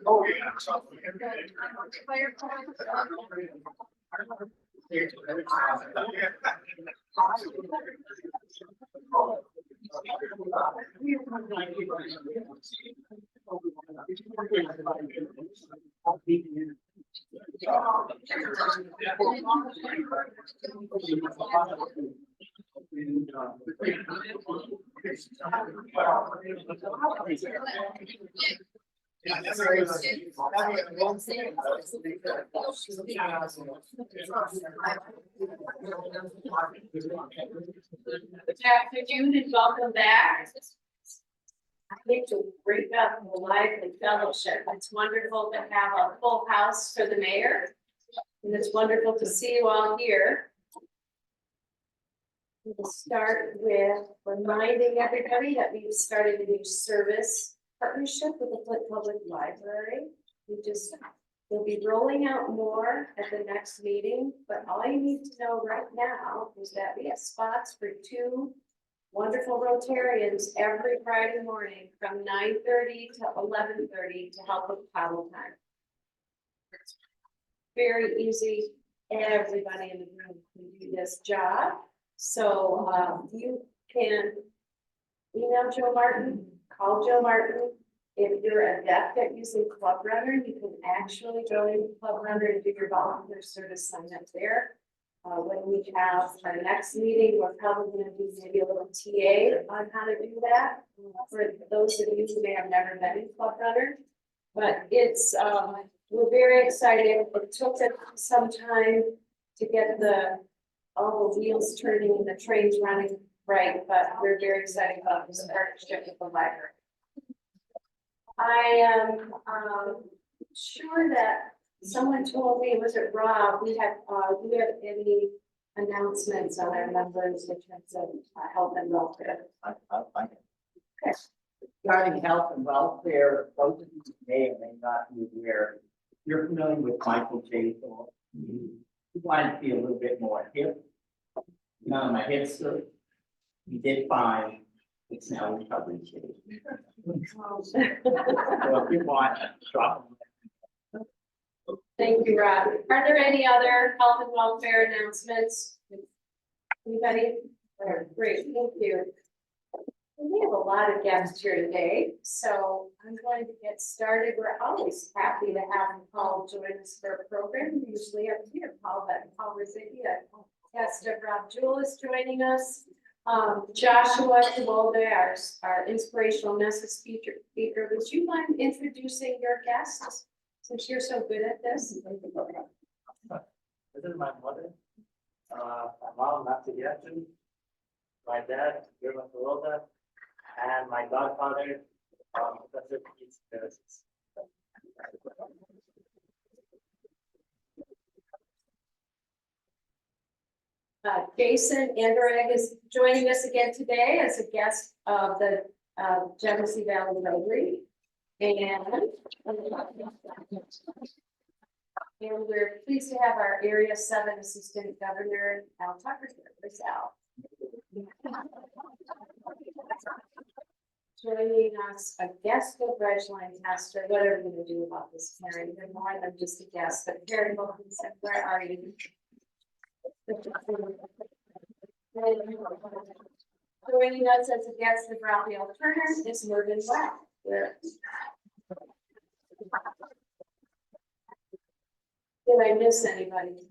Oh, yeah. Yeah, that's right. Good afternoon and welcome back. I think to bring up the lively fellowship. It's wonderful to have a full house for the mayor. And it's wonderful to see you all here. We'll start with reminding everybody that we've started a new service partnership with the Flint Public Library. We'll be rolling out more at the next meeting, but all you need to know right now is that we have spots for 2 wonderful Rotarians every Friday morning from 9:30 to 11:30 to help with paddle time. Very easy. Everybody in the room can do this job. So you can email Joe Martin, call Joe Martin. If you're adept at using Club Runner, you can actually go into Club Runner and do your volunteer service sign up there. When we have our next meeting, we're probably going to do maybe a little TA on how to do that. For those of you who may have never been in Club Runner, but it's we're very excited. It took us some time to get all the wheels turning and the trains running right, but we're very excited about this partnership with the library. I am sure that someone told me, was it Rob, do we have any announcements on our members in terms of health and welfare? Okay. Regarding health and welfare, those of you who may or may not be aware, you're familiar with Michael J. Thorpe. He wanted to be a little bit more hip. I'm a hipster. He did fine. It's now recovery stage. So if you want, drop him. Thank you, Rob. Are there any other health and welfare announcements? Anybody? Great, thank you. We have a lot of guests here today, so I'm going to get started. We're always happy to have Paul join us for a program. We usually have here Paul Rizicki, a guest of Rob Jewell is joining us. Joshua Kiwolde, our inspirational message speaker. Would you mind introducing your guests since you're so good at this? This is my mother, my mom, Nancy Jackson, my dad, German Kiwolde, and my godfather, Professor Keith Harris. Jason Anderegg is joining us again today as a guest of the Genesee Valley Rotary. And we're pleased to have our Area 7 Assistant Governor, Al Tucker here. Where's Al? Joining us, a guest of Regline Tester. What are we going to do about this, Karen? You're more than just a guest, but Karen Wilkinson, where are you? Joining us as a guest of Raphael Turner is Mervyn Webb. Did I miss anybody?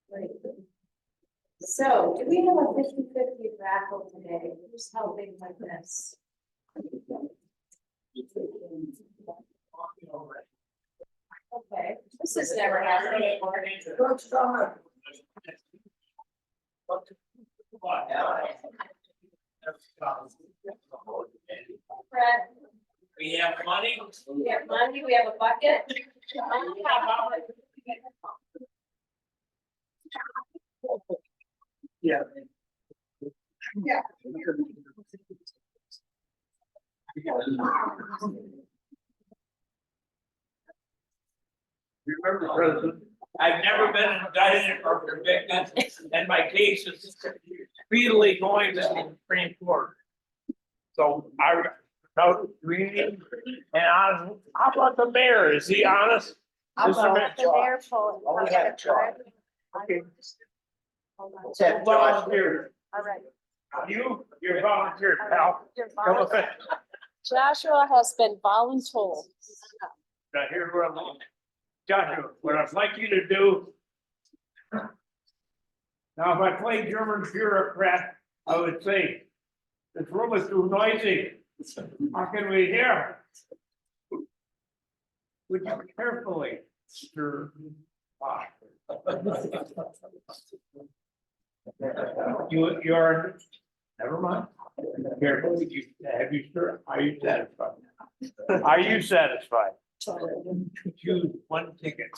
Great. So, do we have a 50-50 raffle today? Who's helping with this? Okay, this has never happened before. Fred, We have money. we have money, we have a bucket. Yeah. Yeah. Remember, President, I've never been indicted or convicted, and my case is speedily going to the Supreme Court. So I, no, reading, and how about the mayor? Is he honest? Mr. Mayor? Oh, we have John. Okay. Let's have Josh. Volunteer. All right. You're volunteer, pal. Come on. Joshua has been voluntold. Now, here's what I'm, Joshua, what I'd like you to do. Now, if I play German bureaucrat, I would say, this room is too noisy. How can we hear? Would you carefully stir? You are, never mind. Carefully, have you stirred? Are you satisfied? Are you satisfied? Choose one ticket.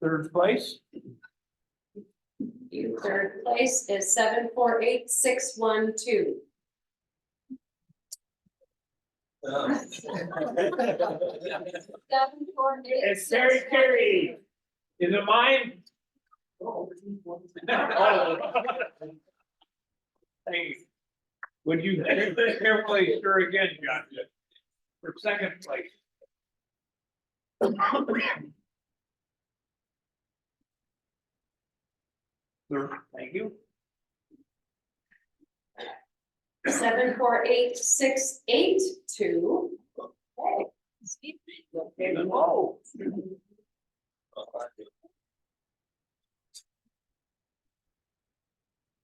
Third place? Your third place is 748612. It's Terry Carey. Is it mine? Hey, would you carefully stir again, John? For second place? Third, thank you. 748682. Okay. Oh.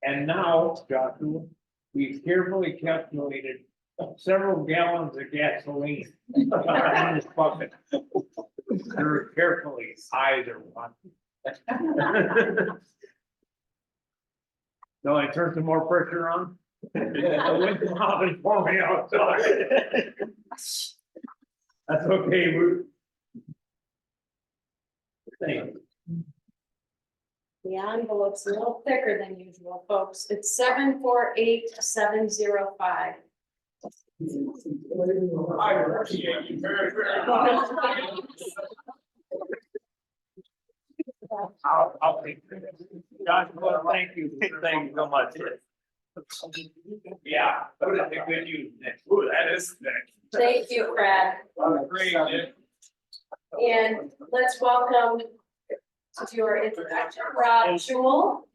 And now, Joshua, we've carefully calculated several gallons of gasoline in this bucket. Very carefully, either one. No, I turned some more pressure on. The wind come out and pour me outside. That's okay, thank you. The envelope's a little thicker than usual, folks. It's 748705. I appreciate you very, very much. I'll take it. Joshua, thank you so much. Yeah, that was a good use. Ooh, that is next. Thank you, Brad. Great. And let's welcome to your introduction, Rob Jewell.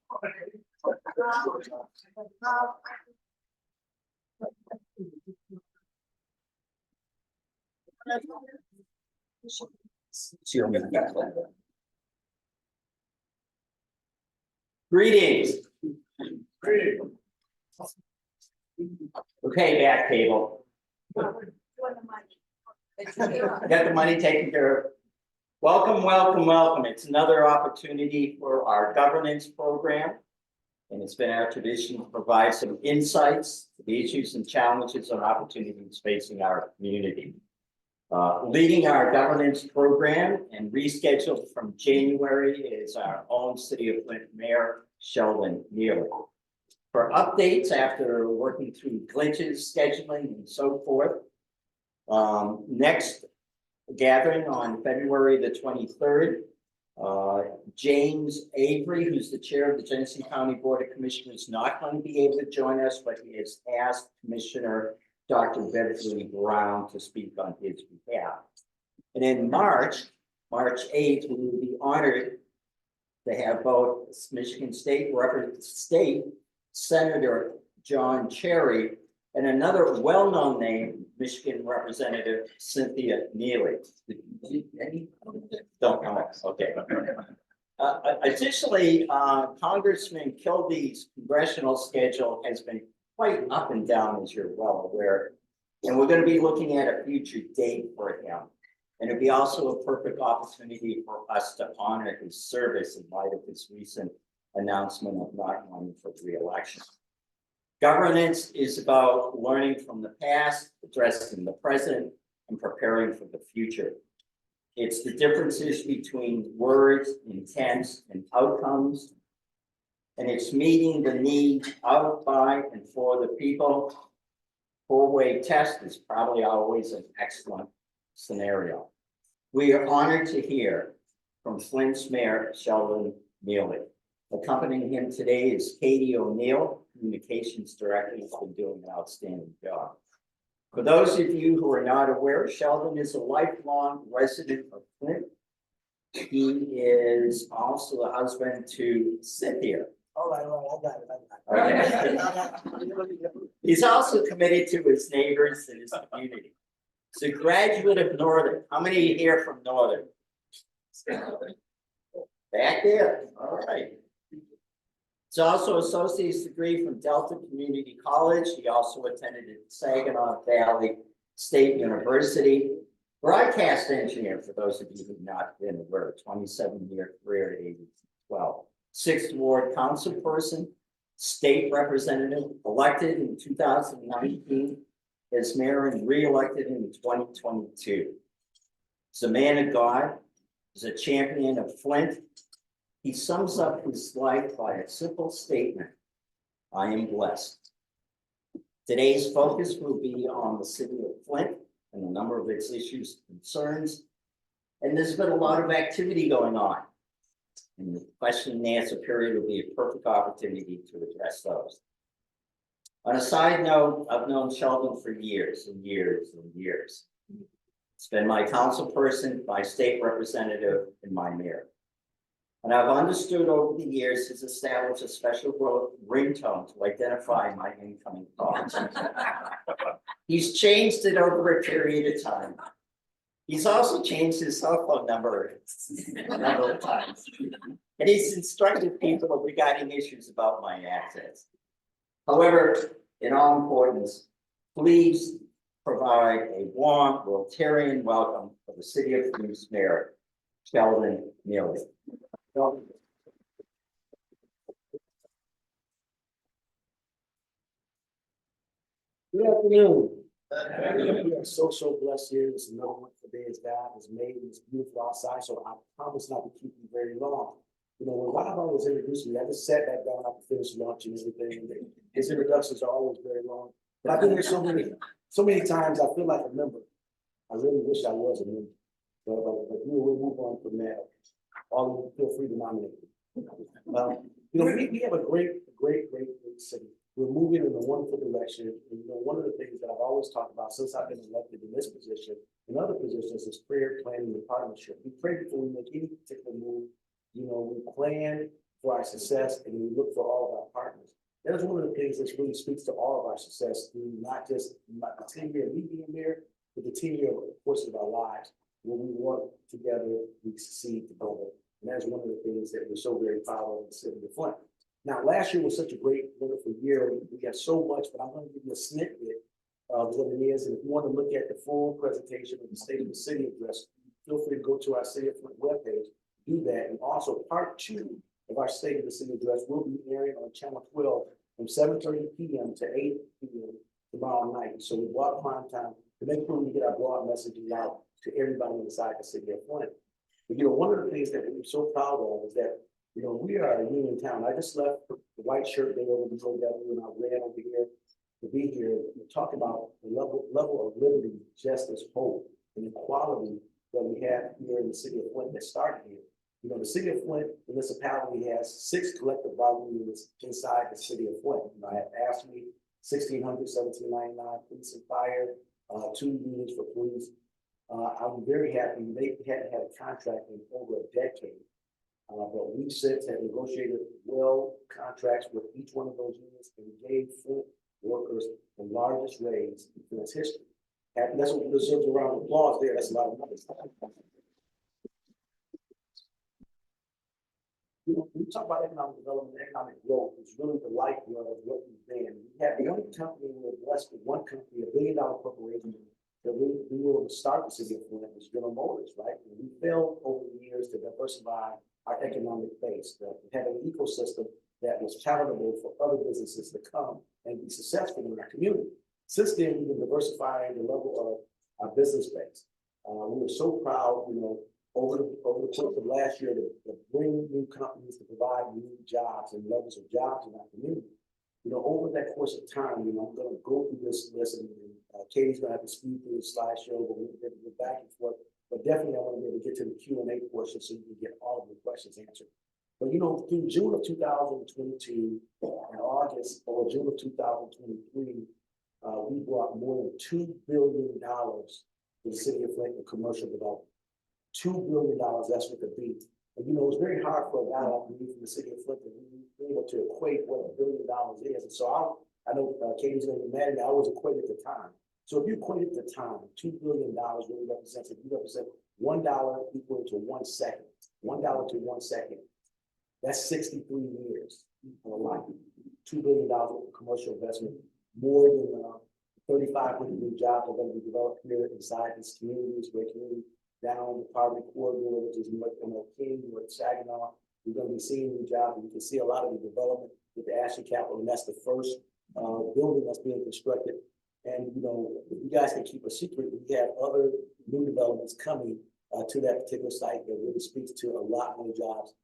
Greetings. Great. Okay, back table. Got the money taken care of. Welcome, welcome, welcome. It's another opportunity for our governance program. And it's been our tradition to provide some insights to the issues and challenges and opportunities facing our community. Leading our governance program and rescheduled from January is our own City of Flint Mayor, Sheldon Neely. For updates after working through glitches, scheduling, and so forth, next gathering on February the 23rd, James Avery, who's the chair of the Genesee County Board of Commissioners, is not going to be able to join us, but he has asked Commissioner Dr. Beverly Brown to speak on his behalf. And in March 8th, we will be honored to have both Michigan State Senator John Cherry and another well-known name, Michigan Representative Cynthia Neely. Don't know. Okay. Additionally, Congressman Kilby's congressional schedule has been quite up and down, as you're well aware. And we're going to be looking at a future date for him. And it'd be also a perfect opportunity for us to honor his service in light of his recent announcement of not running for re-election. Governance is about learning from the past, addressing the present, and preparing for the future. It's the differences between words, intents, and outcomes. and it's meeting the needs of, by, and for the people. Four-way test is probably always an excellent scenario. We are honored to hear from Flint's Mayor Sheldon Neely. Accompanying him today is Katie O'Neill, Communications Director, who's been doing an outstanding job. For those of you who are not aware, Sheldon is a lifelong resident of Flint. He is also a husband to Cynthia. All right, I got it. He's also committed to his neighbors and his community. He's a graduate of Northern. How many here from Northern? Back there, all right. He's also associate's degree from Delta Community College. He also attended at Saginaw Valley State University. Broadcast engineer, for those of you who've not been aware, 27-year career at age 12. 6th Ward council person, state representative, elected in 2019 as mayor and re-elected in 2022. He's a man of God. He's a champion of Flint. He sums up his life by a simple statement: I am blessed. Today's focus will be on the city of Flint and a number of its issues and concerns. And there's been a lot of activity going on. And the question and answer period will be a perfect opportunity to address those. On a side note, I've known Sheldon for years and years and years. He's been my council person, my state representative, and my mayor. And I've understood over the years he's established a special ringtone to identify my incoming calls. He's changed it over a period of time. He's also changed his cell phone number a number of times. And he's instructed people regarding issues about my access. However, in all importance, please provide a warm Rotarian welcome for the city of Flint's mayor, Sheldon Neely. Good afternoon. We are so blessed here. This is another wonderful day as God has made. It's beautiful outside, so I promise not to keep you very long. You know, when Rob always introduced me, I just sat back down after finish lunch and everything. And his introductions are always very long. But I've been here so many times, I feel like a member. I really wish I was a member. But we'll move on from that. All of you feel free to nominate me. You know, we have a great city. We're moving in a wonderful direction. And, you know, one of the things that I've always talked about since I've been elected in this position and other positions is prayer, planning, and partnership. We pray before we make any particular move. You know, we plan for our success and we look for all of our partners. That is one of the things that really speaks to all of our success through not just the 10 year of me being there, but the 10 year, of course, of our lives. When we work together, we succeed together. And that's one of the things that we're so very proud of in the city of Flint. Now, last year was such a great, wonderful year. We got so much, but I'm going to give you a snippet of what it is. And if you want to look at the full presentation of the State of the City address, feel free to go to our City of Flint webpage, do that. And also part 2 of our State of the City address will be airing on Channel 12 from 7:30 p.m. to 8 p.m. tomorrow night. So we bought prime time to make sure we get our broad messaging out to everybody inside the city of Flint. But, you know, one of the things that we're so proud of is that, you know, we are a union town. I just left the white shirt day over the OW and I ran over here to be here and talk about the level of liberty, justice, hope, and equality that we have here in the city of Flint that started here. You know, the city of Flint municipality has 6 collective bargaining units inside the city of Flint. You know, I have AFSCME, 1600, 1799, police and fire, 2 unions for police. I'm very happy they hadn't had a contract in over a decade. But we since have negotiated well contracts with each one of those units and gave Flint workers the largest raise in Flint's history. And that's what deserves a round of applause there. That's a lot of money. You know, we talk about economic development, economic growth is really the lifeblood of what we've been. We had one company, we were blessed with one company, $1 billion corporation that we were able to start the city of Flint was General Motors, right? And we failed over the years to diversify our economic base, to have an ecosystem that was palatable for other businesses to come and be successful in our community. Since then, we've been diversifying the level of our business base. We were so proud, you know, over the course of last year to bring new companies to provide new jobs and levels of jobs in our community. You know, over that course of time, you know, I'm gonna go through this list and Katie's gonna have to speed through the slideshow, but we'll get back and forth. But definitely I want to be able to get to the Q&A portion so you can get all of your questions answered. But you know, through June of 2022 and August or June of 2023, we brought more than $2 billion to the city of Flint in commercial development. $2 billion, that's what the beat. And you know, it's very hard for a guy like me from the city of Flint to be able to equate what $1 billion is. And so I know Katie's gonna be mad at me, I always equate it to time. So if you equate it to time, $2 billion really represents, if you represent $1 equal to 1 second, $1 to 1 second, that's 63 years of life. $2 billion of commercial investment, more than 3,500 new jobs are going to be developed here inside this community, this great community, down the poverty corridor, which is North King, North Saginaw. We're going to be seeing new jobs, and you can see a lot of the development with the Ashley Capital, and that's the first building that's being constructed. And you know, if you guys can keep a secret, we have other new developments coming to that particular site that really speaks to a lot more jobs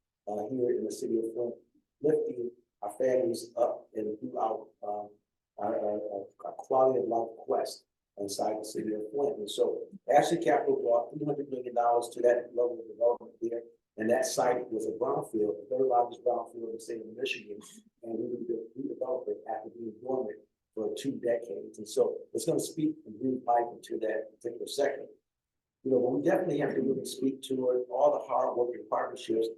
here in the city of Flint, lifting our families up and throughout our quality of life quest inside the city of Flint. And so Ashley Capital brought $300 million to that level of development there. And that site was a brownfield, the third largest brownfield in the state of Michigan. And we redeveloped it after being dormant for 2 decades. And so it's going to speak and breathe life into that particular sector. You know, but we definitely have to really speak to all the hard work and partnerships,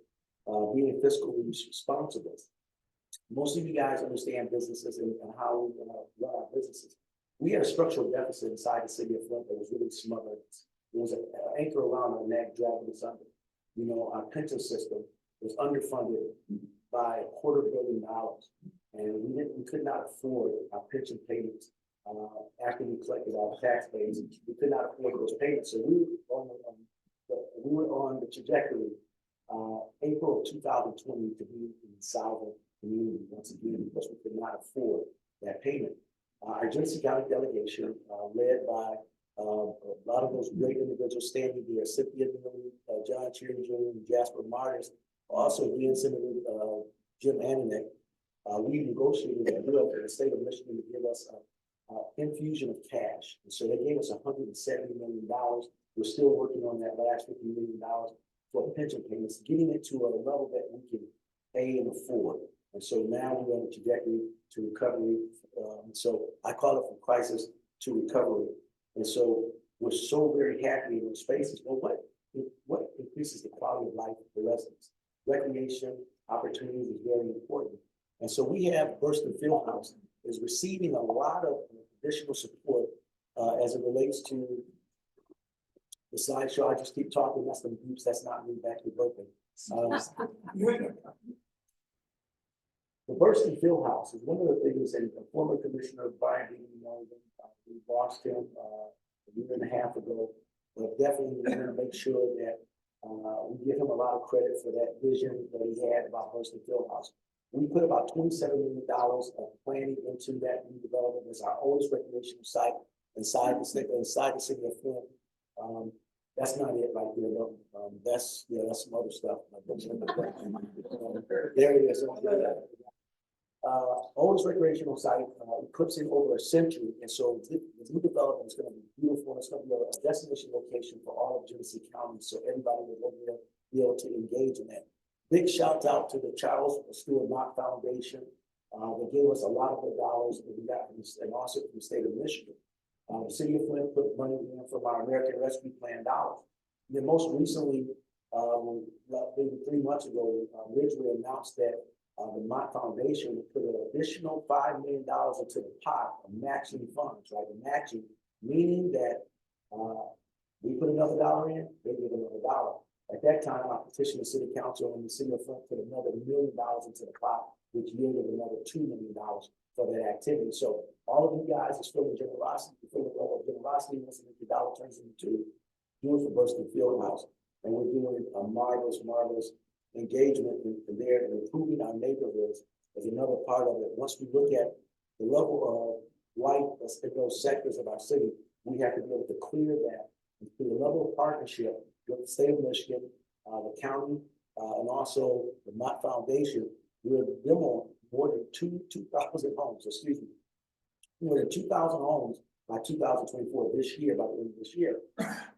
being fiscally responsible. Most of you guys understand businesses and how we run our businesses. We had a structural deficit inside the city of Flint that was really smothering us. There was an anchor around our neck dragging us under. You know, our pension system was underfunded by $250 million. And we could not afford our pension payments after we collected our tax base. We could not afford those payments. So we were on the trajectory, April of 2020, to be in solvent community once again, because we could not afford that payment. Our Genesee County delegation, led by a lot of those great individuals standing there, Cynthia Miller, John Cheering Jr., and Jasper Martis, also again, Senator Jim Ananek. We negotiated a deal for the state of Michigan to give us an infusion of cash. And so they gave us $170 million. We're still working on that last $50 million for pension payments, getting it to a level that we can pay and afford. And so now we're on a trajectory to recovery. So I call it from crisis to recovery. And so we're so very happy in those spaces. Well, what increases the quality of life for the residents? Recreation opportunities is very important. And so we have Burston Fieldhouse is receiving a lot of additional support as it relates to the slideshow. I just keep talking, that's the groups, that's not me back to broken. The Burston Fieldhouse is one of the things, and former Commissioner Brian Beatty, we lost him a year and a half ago, but definitely we're going to make sure that we give him a lot of credit for that vision that he had about Burston Fieldhouse. We put about $27 million of planning into that new development. It's our oldest recreational site inside the city of Flint. That's not it right there, though. That's some other stuff. There it is. Oldest recreational site, eclipsing over a century, and so the new development is going to be beautiful. It's going to be a destination location for all of Genesee County, so everybody will be able to engage in that. Big shout out to the Charles Stewart Mott Foundation. They gave us a lot of the dollars that we got from this, and also from the state of Michigan. The city of Flint put money in from our American Rescue Plan dollars. And then most recently, maybe 3 months ago, Ridgeway announced that the Mott Foundation would put an additional $5 million into the pot of matching funds, right? The matching, meaning that we put another dollar in, they give another dollar. At that time, I petitioned the city council and the city of Flint put another $1 million into the pot, which yielded another $2 million for that activity. So all of you guys is feeling generosity, you feel the level of generosity, once the dollar turns into $2, do it for Burston Fieldhouse. And we're doing a marvelous engagement in there, and improving our neighborhoods is another part of it. Once we look at the level of life that's in those sectors of our city, we have to be able to clear that and through a level of partnership with the state of Michigan, the county, and also the Mott Foundation, we're demoing more than 2,000 homes, excuse me, more than 2,000 homes by 2024, this year, by the end of this year.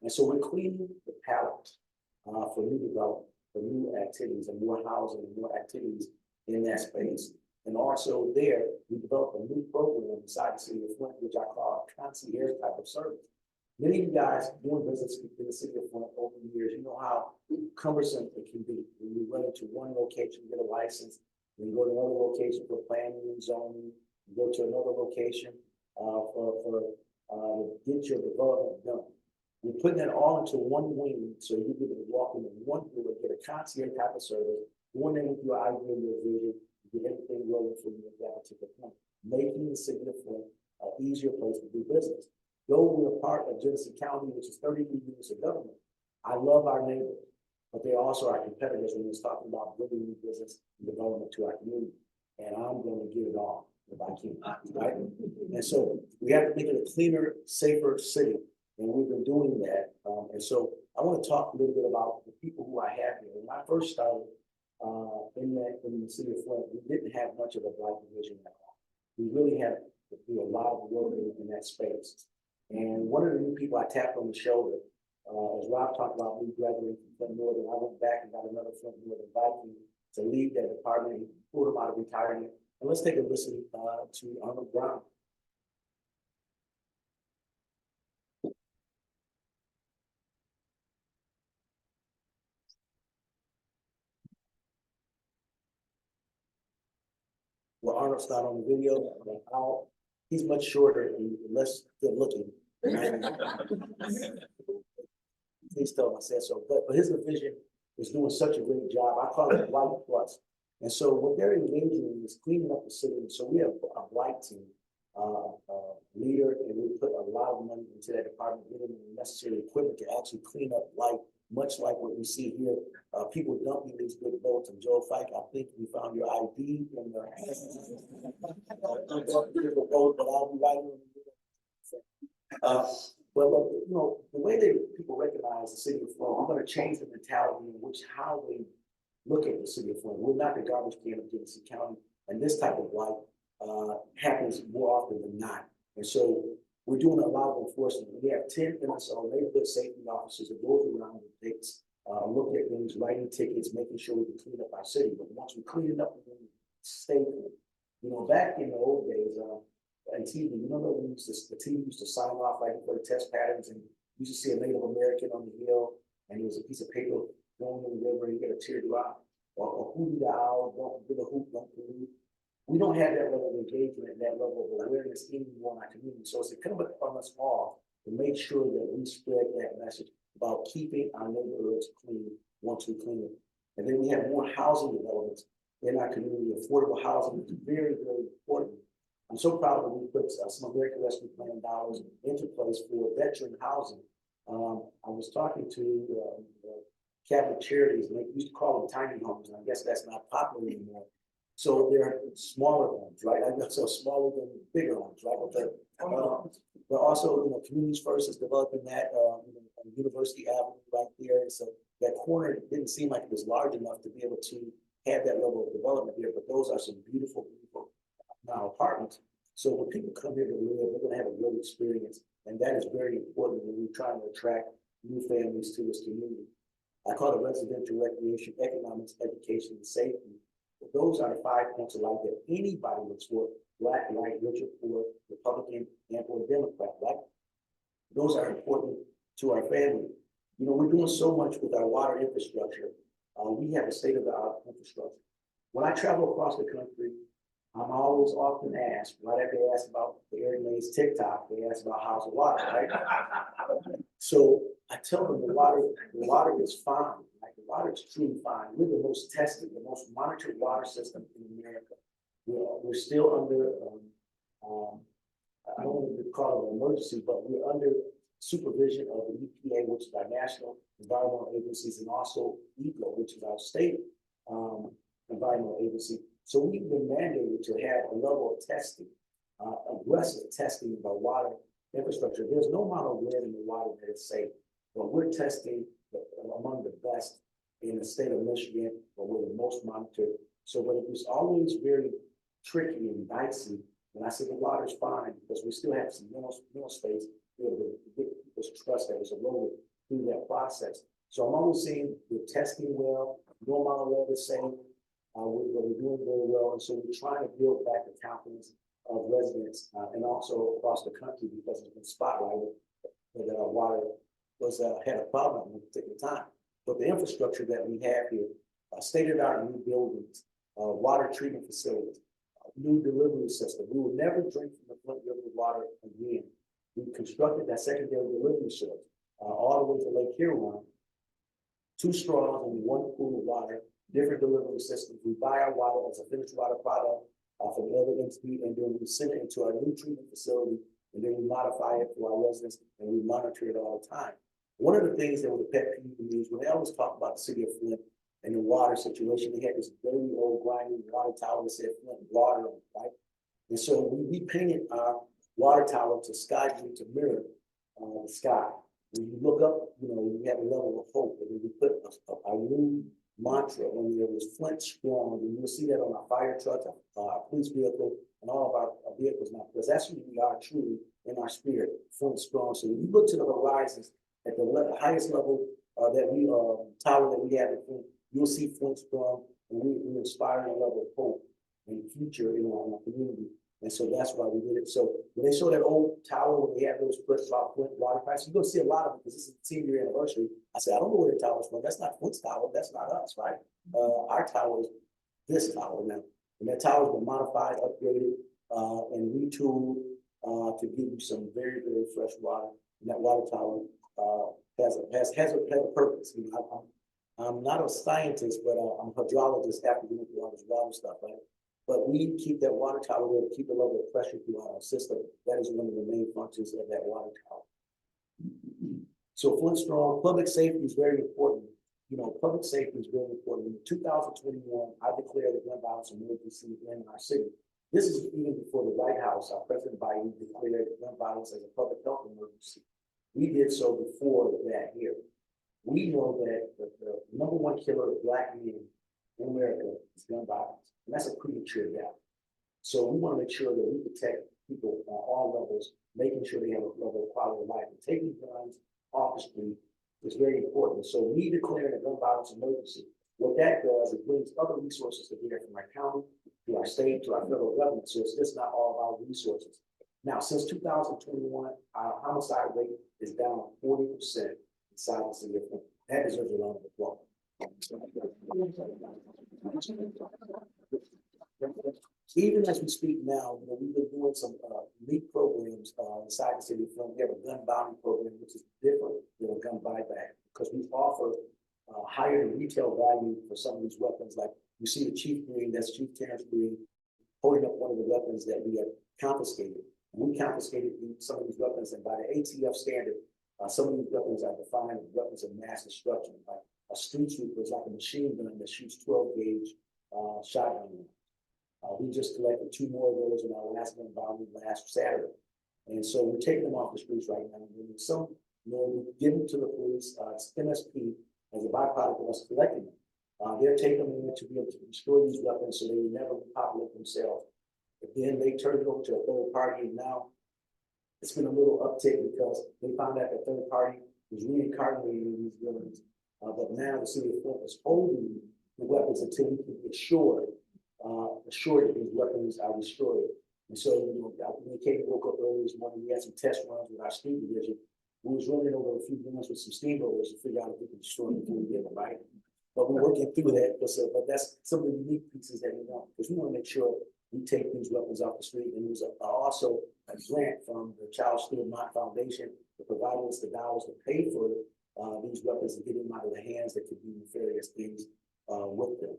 And so we're cleaning the palette for new development, for new activities and more housing and more activities in that space. And also there, we developed a new program inside the city of Flint, which I call a concierge type of service. Many of you guys doing business in the city of Flint over the years, you know how cumbersome it can be. When you run into one location, get a license, then you go to another location for planning and zoning, you go to another location get your development done. We're putting that all into one wing, so you can walk in one door and get a concierge type of service, going in with your idea and your vision, get everything rolling for you at that particular point, making the city of Flint an easier place to do business. Though we're a part of Genesee County, which is 33 units of government, I love our neighbors, but they're also our competitors when it's talking about bringing new business and development to our community. And I'm going to get it all if I can, right? And so we have to make it a cleaner, safer city. And we've been doing that. And so I want to talk a little bit about the people who I have here. When I first started in the city of Flint, we didn't have much of a black division at all. We really had to do a lot of work in that space. And one of the new people I tapped on the shoulder, as Rob talked about me graduating from Flint Northern, I went back and got another Flint Northern Viking to lead that department and pulled him out of retirement. And let's take a listen to Arnold Brown. Well, Arnold's not on the video, but he's much shorter and less good looking. Please tell him I said so. But his division is doing such a great job. I call it White Plus. And so what they're engaging in is cleaning up the city. So we have a Blight team leader, and we put a lot of money into that department, getting the necessary equipment to actually clean up Blight, much like what we see here. People dumping these big boats. And Joe Fike, I think we found your ID in the boat, but I'll be right on. But you know, the way that people recognize the city of Flint, I'm going to change the mentality in which how they look at the city of Flint. We're not the garbage can of Genesee County, and this type of blight happens more often than not. And so we're doing a lot of enforcement. We have 10 MSO neighborhood safety officers that go around and takes look at things, writing tickets, making sure we can clean up our city. But once we clean it up, we stay clean. You know, back in the old days, and TV, you know, the TV used to sign off right before the test patterns, and you used to see a Native American on the hill, and there was a piece of paper going in the river, and you get a teardrop, or hootie the owl, don't give a hoot, don't pollute. We don't have that level of engagement and that level of awareness anymore in our community. So it's incumbent upon us all to make sure that we spread that message about keeping our neighborhoods clean once we clean it. And then we have more housing developments in our community. Affordable housing is very, very important. I'm so proud that we put some American Rescue Plan dollars into place for veteran housing. I was talking to Catholic Charities, and they used to call them tiny homes, and I guess that's not popular anymore. So they're smaller homes, right? I guess so smaller than bigger homes, right? But also, you know, Communities First is developing that on University Avenue right there. So that corner didn't seem like it was large enough to be able to have that level of development here. But those are some beautiful, beautiful now apartments. So when people come here to live, they're going to have a great experience, and that is very important when we're trying to attract new families to this community. I call it residential recreation, economics, education, and safety. But those are the 5 points of life that anybody looks for: black, white, rich or poor, Republican, and or Democrat. Right? Those are important to our family. You know, we're doing so much with our water infrastructure. We have a state-of-the-art infrastructure. When I travel across the country, I'm always often asked, right after they ask about the Eric Mays TikTok, they ask about how's the water, right? So I tell them the water is fine. Like, the water is truly fine. We're the most tested, the most monitored water system in America. We're still under, I don't want to call it an emergency, but we're under supervision of the EPA, which is our national environmental agencies, and also EPA, which is our state environmental agency. So we've been mandated to have a level of testing, aggressive testing of our water infrastructure. There's no amount of lead in the water that is safe, but we're testing among the best in the state of Michigan, or we're the most monitored. So, but it was always very tricky and dicey. And I said, the water's fine, because we still have some mineral space, to be able to get people's trust that was eroded through that process. So I'm always saying we're testing well, no amount of water is safe, we're doing very well. And so we're trying to build back the confidence of residents, and also across the country, because it's been spotlighted that our water was, had a problem at a particular time. But the infrastructure that we have here, state-of-the-art new buildings, water treatment facilities, new delivery system. We will never drink from the Flint River water again. We constructed that secondary delivery system, all the way to Lake Huron. 2 straws and 1 pool of water, different delivery systems. We buy our water as a finished water product from the other entity, and then we send it into our new treatment facility, and then we modify it for our residents, and we monitor it all the time. One of the things that was a pet peeve to me is when they always talk about the city of Flint and the water situation, they had this very old grinding water tower that said Flint water, right? And so we painted our water tower to sky blue to mirror the sky. When you look up, you know, we have a level of hope, and then we put a new mantra on there, was Flint strong, and you'll see that on our fire trucks, our police vehicle, and all of our vehicles now, because that's who we are truly in our spirit, Flint strong. So when you look to the horizons at the highest level that we tower that we have in Flint, you'll see Flint strong, and we inspire a level of hope and future in our community. And so that's why we did it. So when they show that old tower where they have those questions about Flint water crisis, you're gonna see a lot of it, because this is the 10-year anniversary. I said, I don't know where the tower's from. That's not Flint's tower. That's not us, right? Our tower is this tower now. And that tower's been modified, upgraded, and retooled to give you some very, very fresh water. And that water tower has a purpose. You know, I'm not a scientist, but I'm a hydrologist after going through all this water stuff, right? But we keep that water tower there to keep the level of pressure throughout our system. That is one of the main functions of that water tower. So Flint strong, public safety is very important. You know, public safety is very important. In 2021, I declared a gun violence emergency in our city. This is even before the White House, our President Biden declared gun violence as a public health emergency. We did so before that here. We know that the number 1 killer of Black men in America is gun violence. And that's a premature death. So we want to make sure that we protect people on all levels, making sure they have a level of quality of life. And taking guns off the street is very important. So we declared a gun violence emergency. What that does, it brings other resources to bear from our county, to our state, to our federal government. So it's just not all of our resources. Now, since 2021, our homicide rate is down 40% inside the city of Flint. That deserves a round of applause. Even as we speak now, you know, we've been doing some neat programs inside the city of Flint. We have a gun bounty program, which is different than a gun buyback, because we offer higher retail value for some of these weapons. Like you see the Chief Green, that's Chief Terrence Green, holding up one of the weapons that we have confiscated. We confiscated some of these weapons, and by the ATF standard, some of these weapons are defined as weapons of mass destruction. Like a street sweeper is like a machine gun that shoots 12-gauge shotgun. We just collected 2 more of those in our last gun bounty last Saturday. And so we're taking them off the streets right now. And some, you know, we give them to the police, it's MSP, as a byproduct of us collecting them. They're taking them in to be able to destroy these weapons so they will never repopulate themselves. But then they turn it over to a third party, and now it's been a little uptick because they found out the third party was reincarnating these villains. But now the city of Flint is holding the weapons until we can be assured that these weapons are destroyed. And so, you know, when Katie woke up early this morning, we had some test runs with our steam division. We was running over a few guns with some steamrollers to figure out if we can destroy them before we get them, right? But we're working through that. But that's some of the unique pieces that we want, because we want to make sure we take these weapons off the street. And there's also a grant from the Child Steel Mott Foundation to provide us the dollars to pay for these weapons and get them out of the hands that could do nefarious things with them.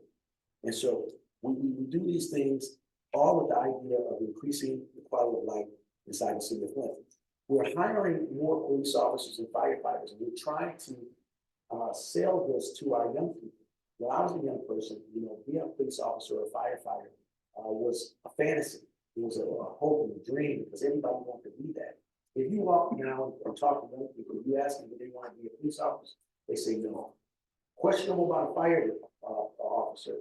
And so we do these things all with the idea of increasing the quality of life inside the city of Flint. We're hiring more police officers and firefighters, and we're trying to sell this to our young people. When I was a young person, you know, being a police officer or a firefighter was a fantasy. It was a hope and a dream, because everybody wanted to be that. If you walk down and talk to young people, you ask them if they want to be a police officer, they say no. Questionable about a fire officer,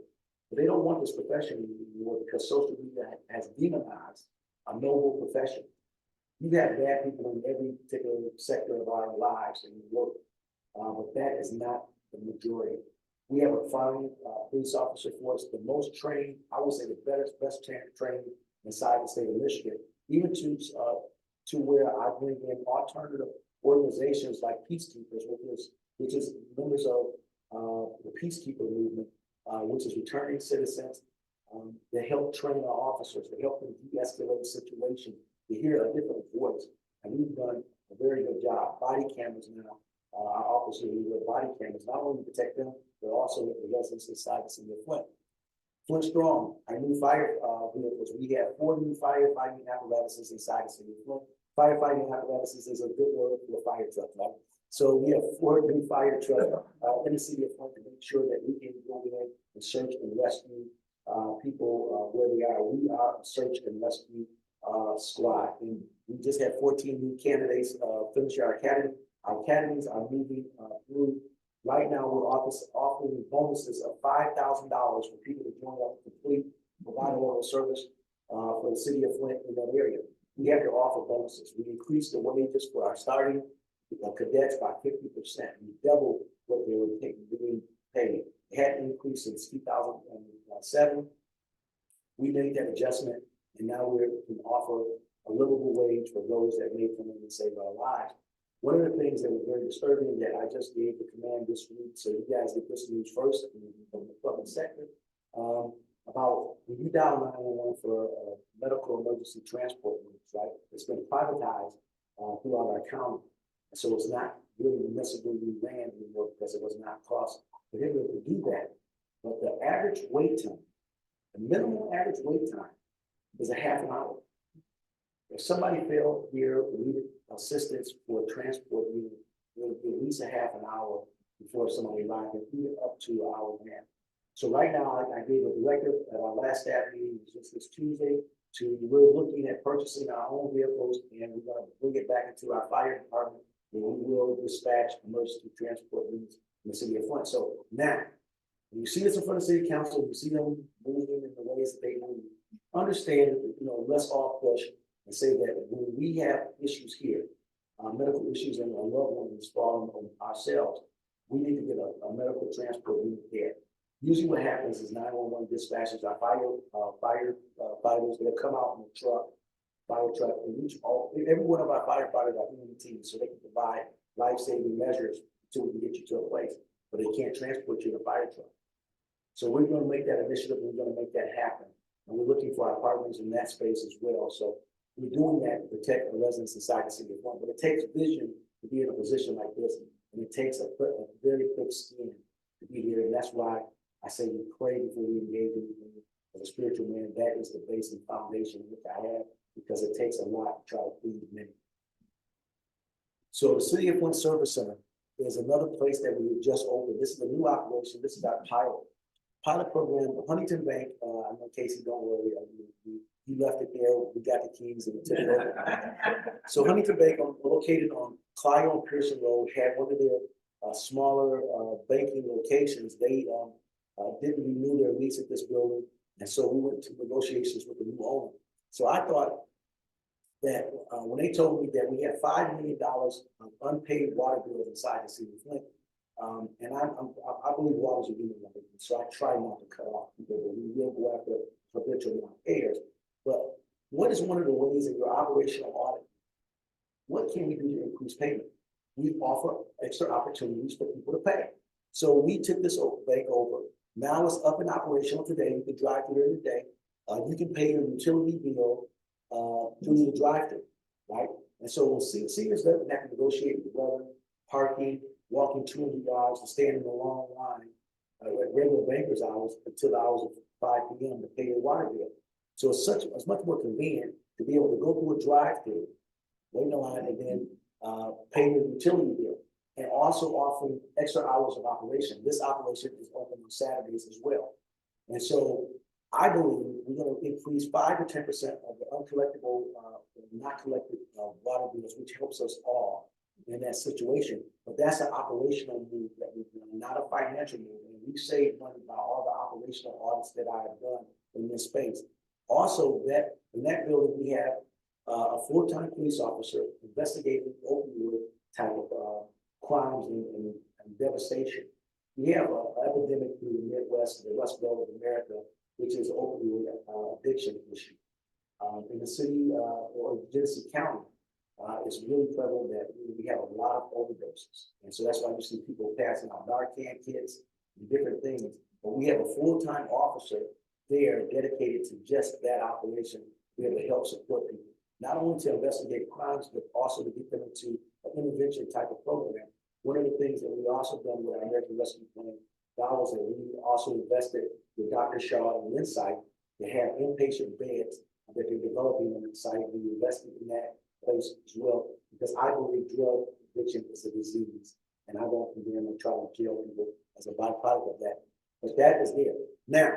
but they don't want this profession anymore because social media has demonized a noble profession. You have bad people in every particular sector of our lives and work, but that is not the majority. We have a fine police officer force, the most trained, I would say the best trained inside the state of Michigan, even to where I bring in alternative organizations like Peacekeepers, which is members of the Peacekeeper movement, which is returning citizens. They help train our officers, they help them de-escalate the situation, to hear a different voice. And we've done a very good job. Body cameras now, our officers, we wear body cameras, not only to protect them, but also the residents inside the city of Flint. Flint Strong, our new fire vehicles, we have 4 new firefighting apparatuses inside the city of Flint. Firefighting apparatuses is a good word for a fire truck, right? So we have 4 new fire trucks in the city of Flint to make sure that we can go in and search and rescue people where they are. We are a search and rescue squad. And we just had 14 new candidates finish our academy. Our academies are moving through. Right now, we're offering bonuses of $5,000 for people to join up to complete provide oral service for the city of Flint in that area. We have to offer bonuses. We increased the wages for our starting cadets by 50%. We doubled what they were being paid. It had increased since 2007. We made that adjustment, and now we can offer a livable wage for those that may come in and save our lives. One of the things that was very disturbing that I just gave the command this week, so you guys get this news first from the public sector, about when you dial 911 for medical emergency transport needs, right? It's been privatized throughout our county. And so it's not really municipally ran anymore because it was not cost prohibitive to do that. But the average wait time, the minimum average wait time is a half an hour. If somebody failed here or needed assistance for transport, it would be at least a half an hour before somebody arrived, and even up to an hour and a half. So right now, I gave a directive at our last staff meeting, just this Tuesday, we're looking at purchasing our own vehicles, and we're gonna bring it back into our fire department, and we will dispatch emergency transport needs in the city of Flint. So now, when you see this in front of city council, you see them moving in the ways that they move, understand, let's all push and say that when we have issues here, medical issues and a loved one is falling on ourselves, we need to get a medical transport unit there. Usually what happens is 911 dispatchers, our firefighters, they'll come out in a fire truck, and every one of our firefighters are in the team, so they can provide life-saving measures until we can get you to a place, but they can't transport you in a fire truck. So we're gonna make that initiative, and we're gonna make that happen. And we're looking for our partners in that space as well. So we're doing that to protect the residents inside the city of Flint, but it takes vision to be in a position like this, and it takes a very thick skin to be here, and that's why I say we pray before we engage in anything. As a spiritual man, that is the base and foundation which I have, because it takes a lot to try to feed many. So the City of Flint Service Center is another place that we just opened. This is a new operation. This is our pilot program. Huntington Bank, I know Casey, don't worry, you left it there. We got the keys and took it over. So Huntington Bank, located on Clio and Pearson Road, had one of their smaller banking locations. They didn't renew their lease at this building, and so we went to negotiations with the new owner. So I thought that when they told me that we had $5 million of unpaid water bills inside the city of Flint, and I believe water's a human right, so I try not to cut off people, but we will go after habitual non-payers. But what is one of the ways in your operational audit? What can we do to increase payment? We offer extra opportunities for people to pay. So we took this bank over. Now it's up and operational today. You can drive through it today. You can pay your utility bill through the drive-through, right? And so seniors don't have to negotiate with weather, parking, walking 200 yards, and stand in a long line at regular banker's hours until the hours of 5 p.m. to pay your water bill. So it's much more convenient to be able to go through a drive-through, wait in a line, and then pay your utility bill, and also offering extra hours of operation. This operation is open on Saturdays as well. And so I believe we're going to increase 5 to 10% of the uncollectible, not collected water bills, which helps us all in that situation. But But that's an operational move that we've done, not a financial move. And we've saved money by all the operational audits that I have done in this space. Also, that in that building, we have a full-time police officer investigating opioid type of crimes and devastation. We have an epidemic through the Midwest, the West Belt of America, which is opioid addiction issue. In the city or Genesee County, it's really prevalent that we have a lot of overdoses. And so that's why you see people passing out Narcan kits and different things. But we have a full-time officer there dedicated to just that operation, be able to help support people, not only to investigate crimes, but also to get them into an intervention type of program. One of the things that we also done with our American Rescue Plan dollars that we also invested with Dr. Shaw and Insight to have inpatient beds that they're developing on the site. We invested in that place as well, because I believe drug addiction is a disease, and I don't condemn or try to kill people as a byproduct of that. But that is there. Now,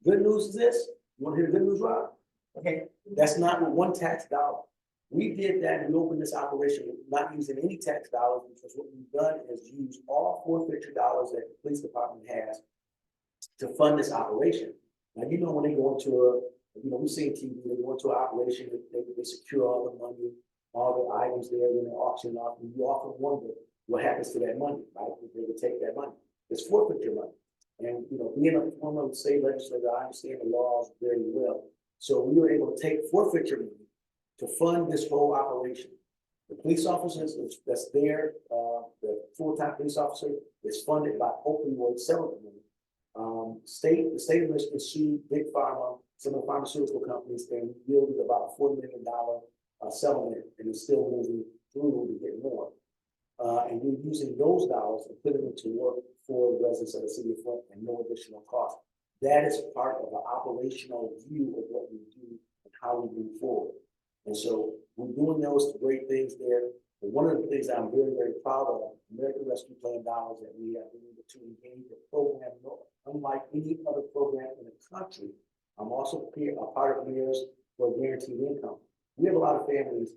good news is this. You want to hear the good news, Rob? Okay, that's not with one tax dollar. We did that and we opened this operation with not using any tax dollars, because what we've done is use all forfeiture dollars that the police department has to fund this operation. Now, you know, when they go into a, we've seen TV, they go into an operation, they secure all the money, all the items there, then they auction off, and you often wonder what happens to that money, right? If they would take that money. It's forfeiture money. And, being a former state legislator, I understand the laws very well. So we were able to take forfeiture money to fund this whole operation. The police officers that's there, the full-time police officer is funded by opioid settlement money. The state of Michigan sued Big Pharma, some of the pharmaceutical companies, and yielded about a $4 million settlement, and it's still moving through to get more. And we're using those dollars and putting them to work for the residents of the city of Flint and no additional cost. That is part of the operational view of what we do and how we move forward. And so we're doing those great things there. But one of the things I'm very, very proud of, American Rescue Plan dollars that we have been able to engage a program, unlike any other program in the country. I'm also a part of Mayors for Guaranteed Income. We have a lot of families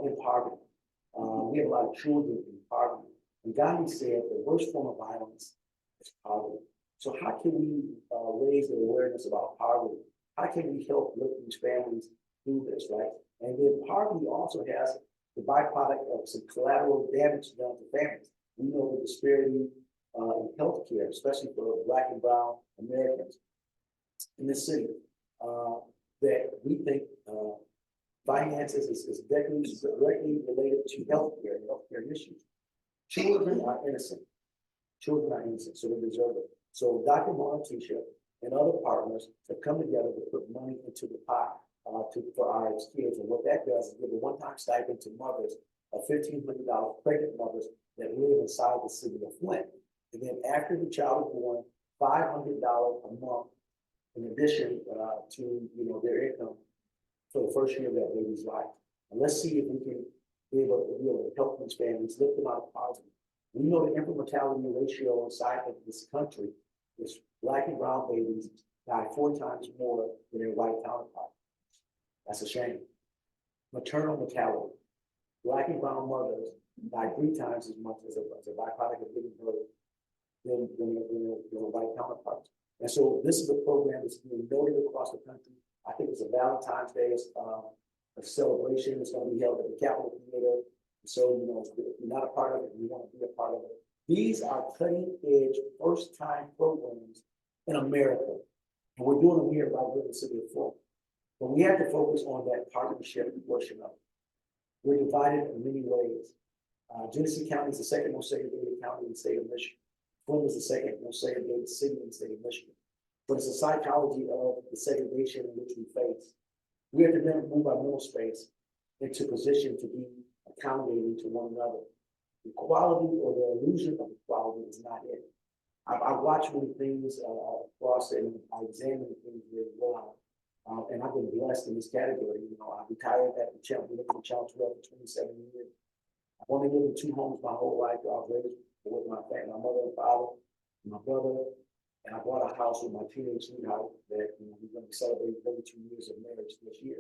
in poverty. We have a lot of children in poverty. And Gandhi said the worst form of violence is poverty. So how can we raise the awareness about poverty? How can we help lift these families through this, right? And then poverty also has the byproduct of some collateral damage done to families. We know the disparity in healthcare, especially for Black and Brown Americans in this city, that we think finances is directly related to healthcare issues. Children are innocent. Children are innocent, so they deserve it. So Dr. Montisha and other partners have come together to put money into the pot for our kids. And what that does is give a one-time stipend to mothers of $1,500, pregnant mothers that live inside the city of Flint. And then after the child is born, $500 a month in addition to their income for the first year of that baby's life. And let's see if we can be able to help these families, lift them out of poverty. We know the infant mortality ratio inside of this country is Black and brown babies die 4 times more than their white counterparts. That's a shame. Maternal mortality. Black and brown mothers die 3 times as much as a byproduct of giving birth than their white counterparts. And so this is a program that's being noted across the country. I think it's a Valentine's Day a celebration. It's going to be held at the Capitol Theater. So, if you're not a part of it, you want to be a part of it. These are cutting edge, first time programs in America. And we're doing them here right here in the city of Flint. But we have to focus on that partnership portion of it. We're divided in many ways. Genesee County is the second most segregated county in the state of Michigan. Flint is the second most segregated city in the state of Michigan. But it's a psychology of the segregation in which we face. We have to then move our mental space into position to be accommodating to one another. Equality or the illusion of equality is not it. I watch many things across and I examine things very well. And I've been blessed in this category. I retired at the Channel 12 for 27 years. I've only lived in 2 homes my whole life. I was raised with my family, my mother and father, and my brother. And I bought a house with my teenage sweetheart that we're going to be celebrating 32 years of marriage this year.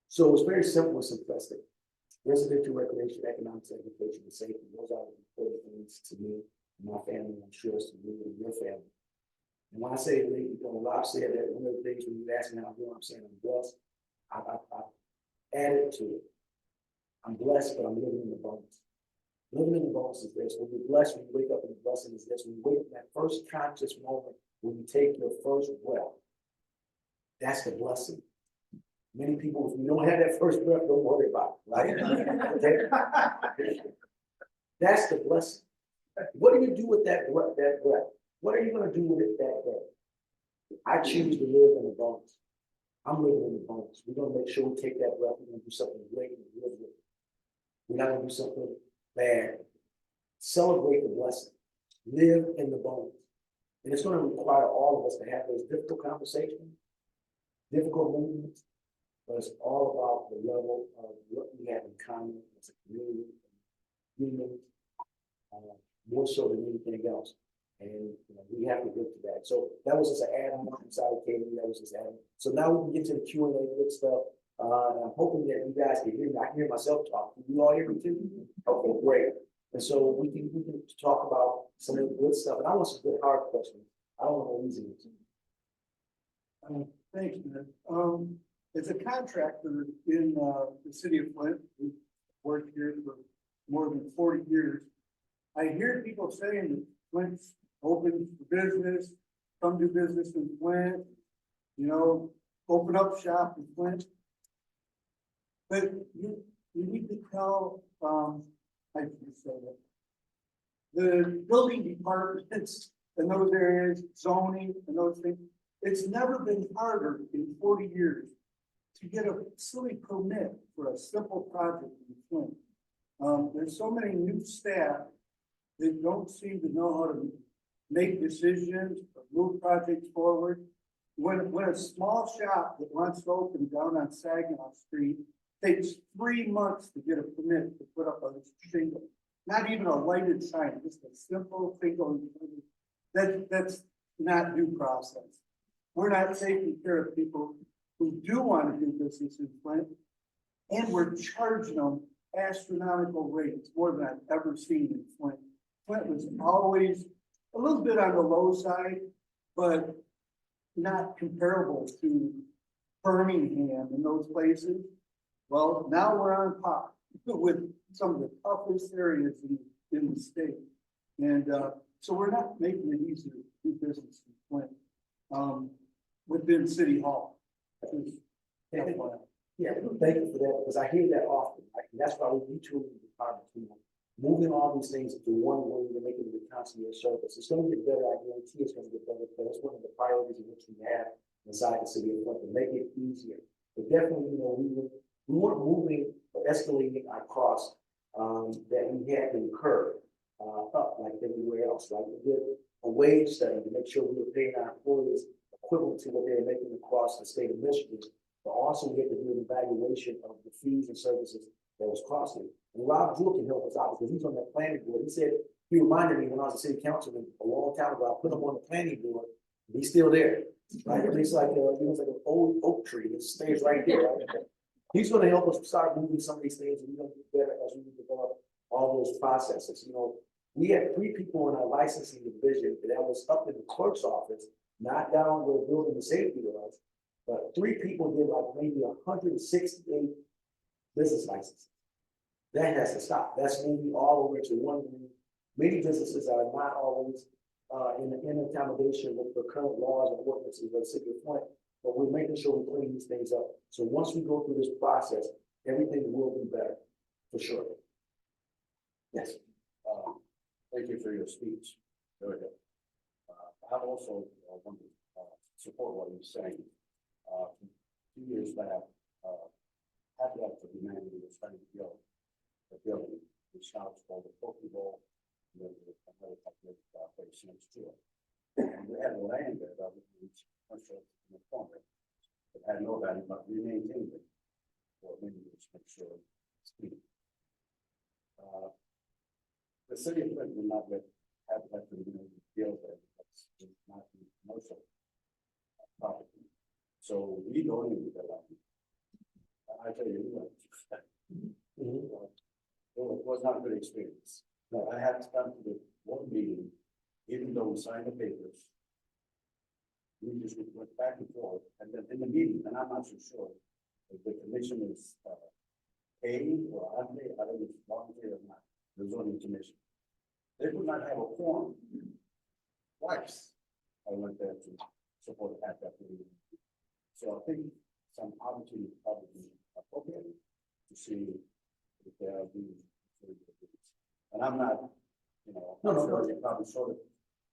So it's very simple and simplistic. Residential recreation, economics, education, and safety, those are the important things to me, and my family, I'm sure it's to you and your family. And when I say, you know, Rob said that one of the things when you ask me how I'm doing, I'm saying I'm blessed. I added to it. I'm blessed, but I'm living in the bonus. Living in the bonus is this: when you're blessed, when you wake up, and the blessing is this: when you wake up, that first conscious moment, when you take your first breath, that's the blessing. Many people, if you don't have that first breath, don't worry about it, right? That's the blessing. What do you do with that breath? What are you gonna do with it that day? I choose to live in the bonus. I'm living in the bonus. We're gonna make sure we take that breath. We're gonna do something great and live with it. We're not gonna do something bad. Celebrate the blessing. Live in the bonus. And it's gonna require all of us to have those difficult conversations, difficult movements, but it's all about the level of what we have in common as a community, human, more so than anything else. And you know, we have to get to that. So that was just an add-on. I'm sorry, Katie, that was just add-on. So now we can get to the Q&A good stuff. And I'm hoping that you guys can hear me. I can hear myself talk. Can you all hear me too? Okay, great. And so we can talk about some of the good stuff. And I want some good hard questions. I don't want no easy ones. Thank you. As a contractor in the city of Flint, we've worked here for more than 40 years. I hear people saying that Flint's open for business, come do business in Flint, you know, open up shop in Flint. But you need to tell, I can say that, the building departments in those areas, zoning and those things, it's never been harder in 40 years to get a facility permit for a simple project in Flint. There's so many new staff that don't seem to know how to make decisions or move projects forward. When a small shop that wants to open down on Saginaw Street takes 3 months to get a permit to put up a shingle, not even a lighted sign, just a simple shingle. That's not due process. We're not taking care of people who do want to do business in Flint, and we're charging them astronomical rates, more than I've ever seen in Flint. Flint was always a little bit on the low side, but not comparable to Birmingham and those places. Well, now we're on par with some of the toughest areas in the state. And so we're not making it easier to do business in Flint within City Hall. Yeah, thank you for that, because I hear that often. And that's why we retooling the department, you know, moving all these things to one way to make it a concierge service. It's going to get better. I guarantee it's going to get better. But that's one of the priorities in which we have inside the city of Flint, to make it easier. But definitely, you know, we weren't moving or escalating our costs that we had to incur up like everywhere else. Right? We did a wage study to make sure we were paying our employees equivalent to what they were making across the state of Michigan. But also we had to do an evaluation of the fees and services that was costly. And Rob Jewell can help us out because he's on that planning board. He said, he reminded me when I was a city councilman a long time ago, I put him on the planning board, and he's still there. Right? And it's like, he was like an old oak tree, it stays right there. Right? He's gonna help us start moving some of these things, and we're gonna do better as we develop all those processes. You know, we had 3 people in our licensing division that was up in the clerk's office, not down where building the safety was. But 3 people did like maybe 168 business licenses. That has to stop. That's moving all over to one. Many businesses are not always in accommodation with the current laws and ordinances of the city of Flint, but we're making sure we clean these things up. So once we go through this process, everything will be better, for sure. Yes. Thank you for your speech. Very good. I also want to support what you're saying. 2 years back, Happy Hour for Humanity was trying to build a building, which now is called the Poke Bowl. And then another couple of places next to it. And we had the land there that was commercial in the corner. It had no value, but we maintained it for many years to make sure it's clean. The city of Flint will not let Happy Hour for Humanity build there. It's not commercial property. So we donated the land. I tell you, It was not a good experience. No, I had to come to the one meeting, even though we signed the papers. We just went back and forth, and then in the meeting, and I'm not so sure if the commission is, paid or unpaid, I don't know if it's voluntary or not, the zoning commission. They would not have a quorum. Twice, I went there to support at that meeting. So I think some opportunity probably appropriate to see if there are these. And I'm not, you know, No, no, sure, probably sort of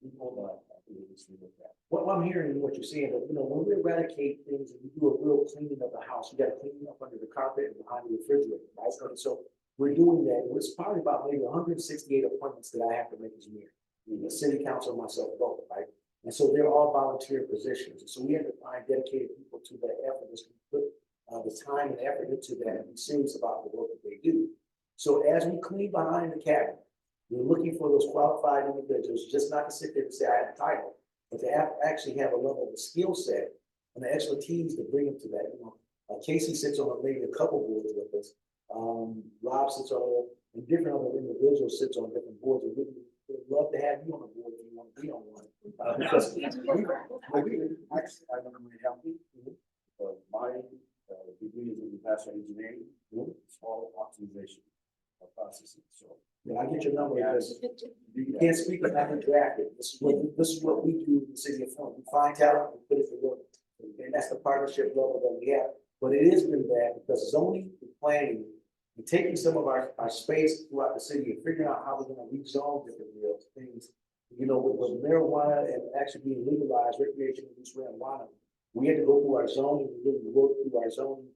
equal, but I think it's look at. What I'm hearing and what you're saying, that, you know, when we eradicate things and we do a real cleaning of the house, you gotta clean up under the carpet and behind the refrigerator, right? So we're doing that. It's probably about maybe 168 appointments that I have to make as mayor. The city council and myself both, right? And so they're all volunteer positions. And so we have to find dedicated people to that effort, to put the time and effort into that and be serious about the work that they do. So as we clean behind the cabinet, we're looking for those qualified individuals, just not to sit there and say I have a title, but to actually have a level of skill set and the expertise to bring them to that. You know, Casey sits on maybe a couple boards with us. Rob sits on, and different other individuals sits on different boards. And we'd love to have you on the board if you want to be on one. Because I don't know really help me. My degree is in industrial engineering. It's all optimization of processes. So I get your number because you can't speak without being drafted. This is what we do in the city of Flint. We find talent, we put it to work. And that's the partnership level that we have. But it has been bad because zoning and planning, and taking some of our space throughout the city and figuring out how we're gonna rezone different things. You know, with marijuana and actually being legalized, recreational use marijuana, we had to go through our zoning, we really work through our zoning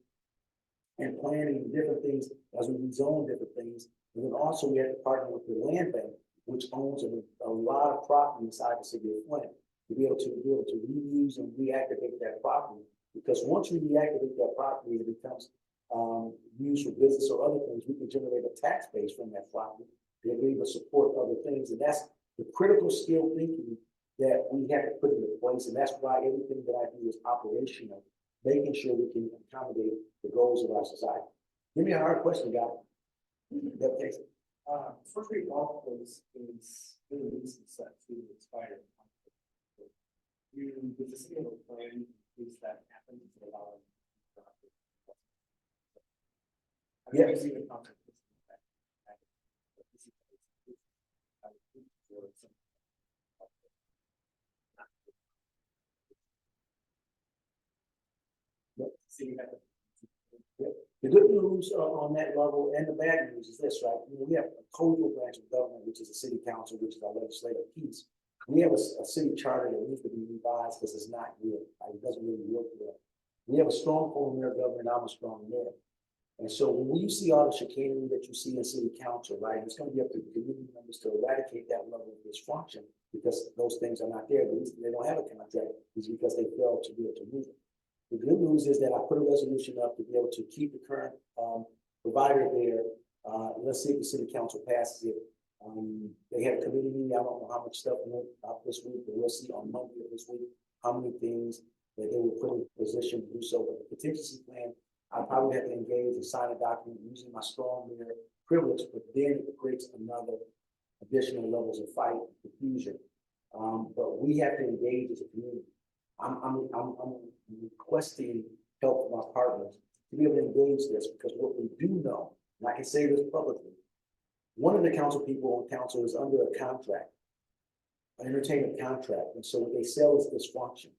and planning different things as we rezone different things. And then also we had to partner with the land bank, which owns a lot of property inside the city of Flint, to be able to reuse and reactivate that property. Because once we reactivate that property, it becomes used for business or other things. We can generate a tax base from that property to be able to support other things. And that's the critical skill thinking that we have to put into place. And that's why everything that I do is operational, making sure we can accommodate the goals of our society. Give me a hard question, guy. That takes it. First week golf is really recent set to expire. With the city of plan, is that happens to allow. Yeah. I've seen the concept. The good news on that level and the bad news is this, right? You know, we have a total branch of government, which is the city council, which is our legislative piece. We have a city charter that needs to be revised because it's not good. Right? It doesn't really work well. We have a strong former mayor government. I'm a strong mayor. And so when you see all the chicanery that you see in city council, right, it's going to be up to the community members to eradicate that level of dysfunction because those things are not there. The reason they don't have a contract is because they failed to be able to move it. The good news is that I put a resolution up to be able to keep the current provider there. Let's see if the city council passes it. They had a committee meeting. I don't know how much stuff went out this week, but we'll see on Monday of this week how many things that they will put in position to do so. But the contingency plan, I probably have to engage and sign a document using my strong mayor privilege, but then it creates another additional levels of fight and confusion. But we have to engage as a community. I'm requesting help from our partners to be able to engage this because what we do know, and I can say this publicly, one of the council people on council is under a contract, an entertainment contract, and so what they sell is dysfunction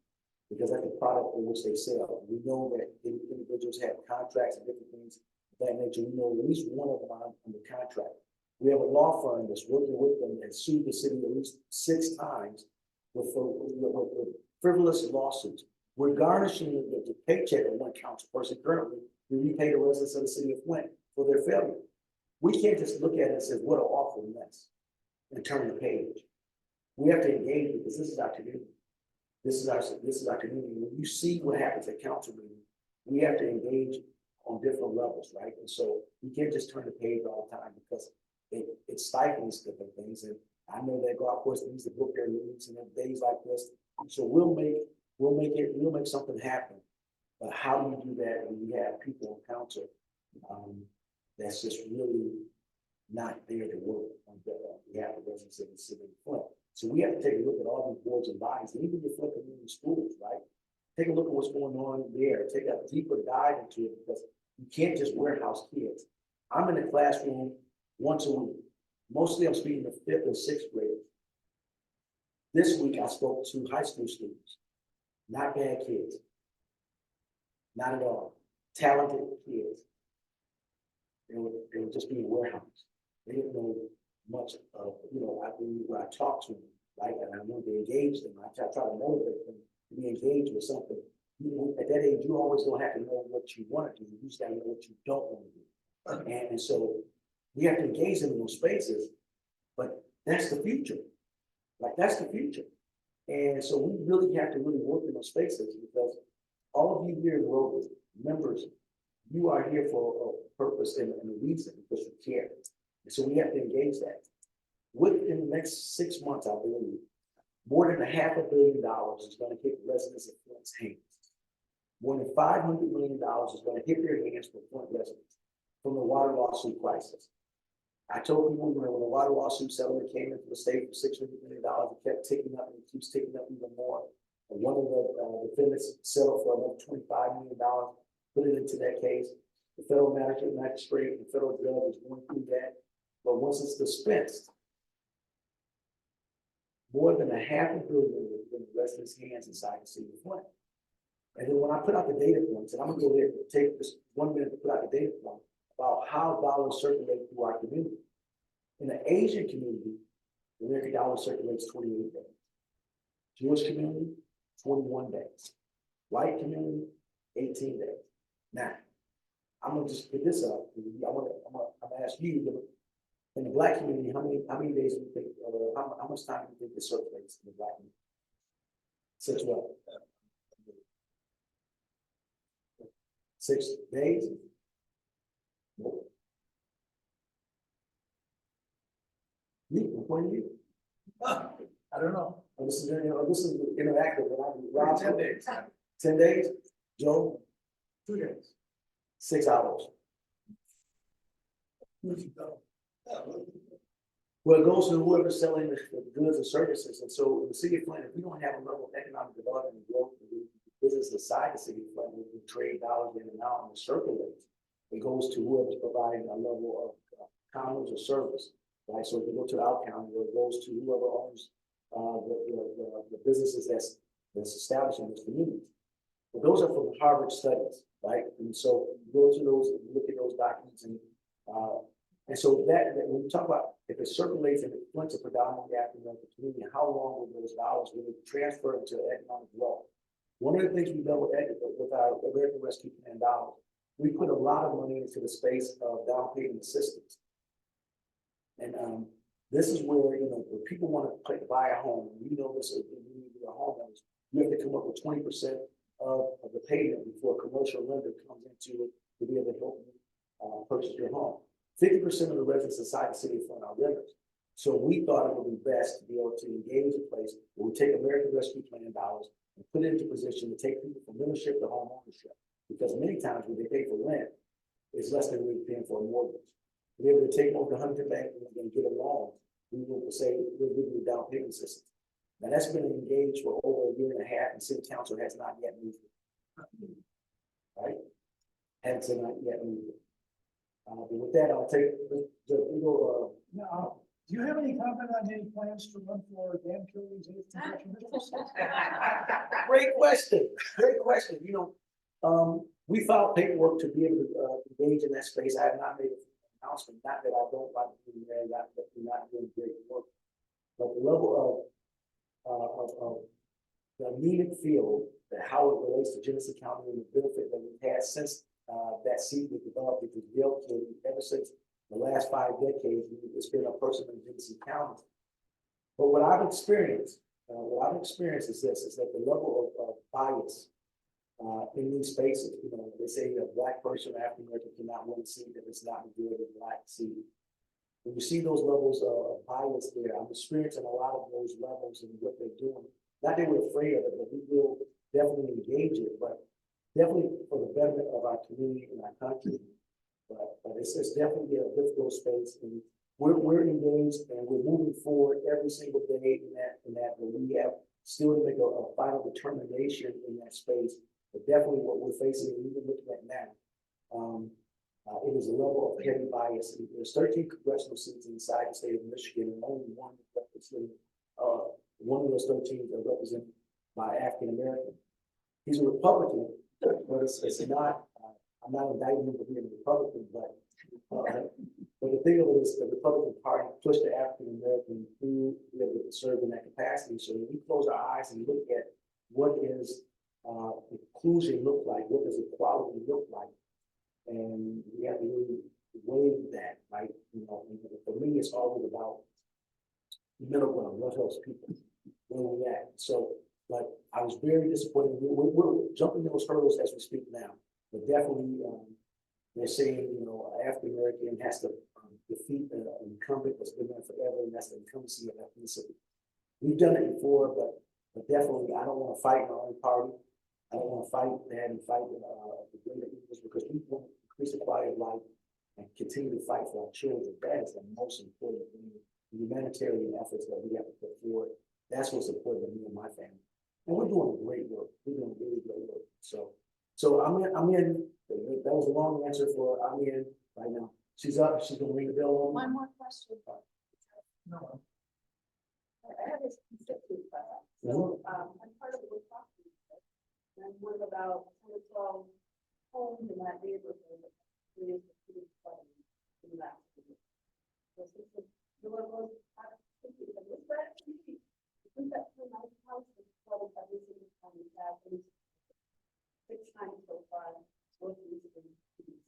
because that's the product in which they sell. We know that individuals have contracts and different things of that nature. We know at least one of them are under contract. We have a law firm that's working with them and sued the city at least 6 times with frivolous lawsuits. We're garnishing the paycheck of one council person currently to repay the residents of the city of Flint for their failure. We can't just look at it and say, what an awful mess, and turn the page. We have to engage because this is our community. This is our community. When you see what happens at council meeting, we have to engage on different levels, right? And so we can't just turn the page all the time because it stifles different things. And I know that golf course needs to book their meetings and have days like this. So we'll make something happen. But how do you do that when you have people on council that's just really not there to work on behalf of residents of the city of Flint. So we have to take a look at all these boards and bodies, and even the Flint community schools, right? Take a look at what's going on there, take a deeper dive into it, because you can't just warehouse kids. I'm in the classroom once a week. Mostly I'm speaking to fifth and sixth graders. This week I spoke to high school students, not bad kids. Not at all. Talented kids. They were just being warehoused. They didn't know much of, when I talked to them, right? And I wanted to engage them. I try to motivate them to be engaged with something. At that age, you always don't have to know what you want to do. You just gotta know what you don't want to do. And so we have to engage them in those spaces, but that's the future. Like, that's the future. And so we really have to really work in those spaces, because all of you here in Rotary members, you are here for a purpose and a reason, because you care. And so we have to engage that. Within the next 6 months, I believe, more than $500 million is going to hit residents of Flint's hands. More than $500 million is going to hit their hands for Flint residents from the water lawsuit crisis. I told people when the water lawsuit settlement came into the state for $600 million, it kept ticking up and it keeps ticking up even more. And one of the defendants settled for another $25 million, put it into that case. The federal magistrate and federal judge is going through that. But once it's dispensed, more than $500 million is in the residents' hands inside the city of Flint. And then when I put out the data points, and I'm gonna go there and take this 1 minute to put out the data point about how dollars circulate through our community. In the Asian community, the American dollar circulates 28 days. Jewish community, 21 days. White community, 18 days. Now, I'm gonna just put this up. I'm gonna ask you, in the Black community, how many days do you think, how much time do you think it circulates in the Black community? 6 what? 6 days? Nope. What do you? I don't know. This is interactive. When I do Rob, 10 days. 10 days? Joe? 2 days. 6 hours. Well, it goes to whoever's selling the goods and services. And so in the city of Flint, if we don't have a level of economic development and growth, business inside the city of Flint, we can trade dollars in and out and circulate. It goes to whoever's providing a level of commerce or service, right? So if you go to our county, it goes to whoever owns the businesses that's establishing this community. But those are from Harvard studies, right? And so you go to those, you look at those documents, and so that when we talk about if it circulates and it Flint's a predominantly African American community, how long will those dollars really transfer into economic growth? One of the things we've done with our American Rescue Plan dollars, we put a lot of money into the space of down payment assistance. And this is where, when people want to buy a home, this is a homeowners, you have to come up with 20% of the payment before a commercial lender comes into it to be able to help you purchase your home. 50% of the residents inside the city of Flint are renters. So we thought it would be best to be able to engage a place where we take American Rescue Plan dollars and put it into position to take people from rentership to home ownership. Because many times when they pay for rent, it's less than we're paying for a mortgage. We're able to take them over to Huntington Bank and get a loan. We will say, we'll give you a down payment system. Now that's been engaged for over 1.5 years, and city council has not yet moved it. Right? Has not yet moved it. But with that, I'll take, Now, do you have any comment on any plans to run for Dan Kelly's 8th congressional? Great question. Great question. We filed paperwork to be able to engage in that space. I have not made an announcement, not that I don't like to be there, not that we're not doing great work. But the level of the needed field, that how it relates to Genesee County and the benefit that we've had since that seat was developed, it was built ever since the last 5 decades, it's been a person in Genesee County. But what I've experienced is this, is that the level of bias in these spaces, they say a Black person or African American cannot win a seat if it's not majority Black seat. When you see those levels of bias there, I'm experiencing a lot of those levels and what they're doing. Not that we're afraid of it, but we will definitely engage it, but definitely for the betterment of our community and our country. But it's definitely a difficult space, and we're engaged and we're moving forward every single day in that, but we have still to make a final determination in that space. But definitely what we're facing, and even looking at now, it is a level of heavy bias. And there's 13 congressional seats inside the state of Michigan, and only one of those 13 are represented by African American. He's a Republican, but it's not. I'm not indicting him for being a Republican, but the thing of it is the Republican Party pushed the African American to be able to serve in that capacity. So when we close our eyes and look at what is inclusion look like, what does equality look like, and we have to really weigh that, right? You know, and for me, it's always about the middle ground, what helps people, where we at. So, but I was very disappointed. We're jumping those hurdles as we speak now, but definitely they're saying, you know, African American has to defeat an incumbent that's been there forever, and that's the incumbency of ethnicity. We've done it before, but definitely I don't want to fight my own party. I don't want to fight that and fight the greater evils, because we want to increase the quality of life and continue to fight for our children. That is the most important thing. The humanitarian efforts that we have to put forward. That's what's important to me and my family. And we're doing great work. We're doing really great work. So I'm in. That was a long answer for I'm in right now. She's up. She's gonna ring the bell on me. One more question. No. I have this constituent class. So, I'm part of the property. And one of about 10 or 12 homes in that neighborhood. Is in that. This is the one I think it's a misread. I think that's the nice house is flooded every single time we have at least 6 times so far. Most recently,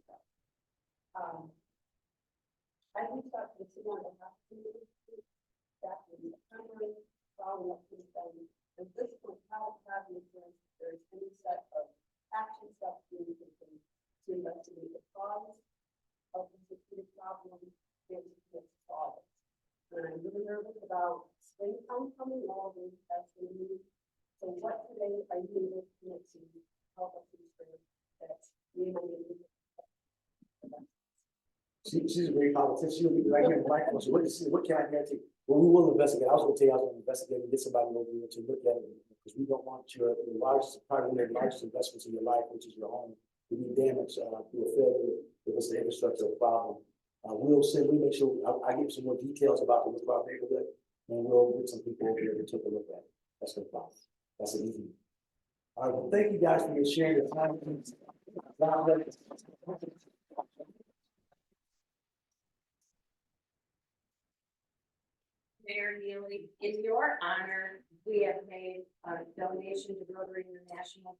stuff. I reached out to the city on behalf of the staff in the primary, following up to the at this point, how have the insurance, there's any set of action steps being taken to investigate the cause of the security problem and to solve it. And I'm really nervous about springtime coming, all of these that's really. So what today are you able to commit to help us ensure that we will be able to. She's a great politician. She'll be right here in the microphone. So what can I guarantee? Well, we will investigate. I was going to tell you I was going to investigate and get somebody over here to look at it, because we don't want your largest part of your largest investments in your life, which is your home, to be damaged through a failure if it's the infrastructure problem. We'll make sure I give some more details about the neighborhood, and we'll get some people over here to take a look at it. That's no problem. That's an easy. All right. Well, thank you guys for your sharing your time. Mayor Neely, in your honor, we have made a donation to Rotary International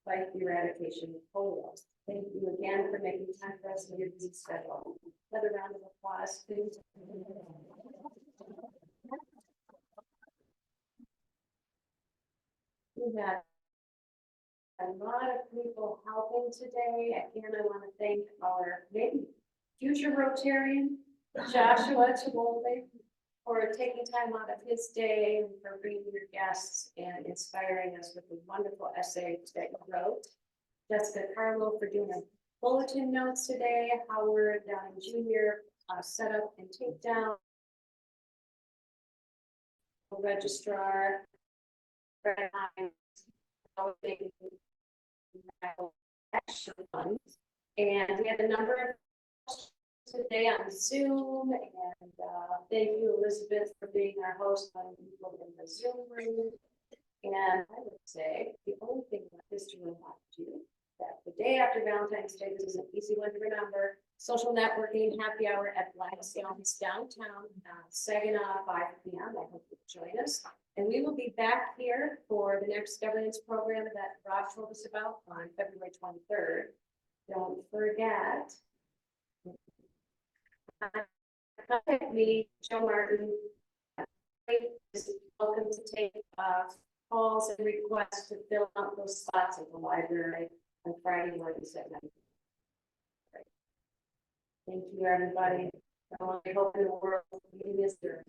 Fight the Eradication of Polio. Thank you again for making time for us in your busy schedule. Another round of applause, please. We had a lot of people helping today. Again, I want to thank our maybe future Rotarian, Joshua Chibolde, for taking time out of his day and for bringing your guests and inspiring us with the wonderful essay that you wrote. Jessica Carlo for doing a bulletin notes today. Howard Downing Jr. Set up and take down. Registrar. Action funds. And we had a number of today on Zoom, and thank you, Elizabeth, for being our host on people in the Zoom room. And I would say the only thing that is to remind you that the day after Valentine's Day, this is an easy one to remember, social networking happy hour at Blackstone's downtown, Saginaw, 5 p.m. I hope you'll join us. And we will be back here for the next governance program that Rob told us about on February 23rd. Don't forget. Contact me, Joe Martin. Is welcome to take calls and requests to fill out those spots at the library on Friday mornings at 9. Thank you, everybody. I hope in the world you miss her.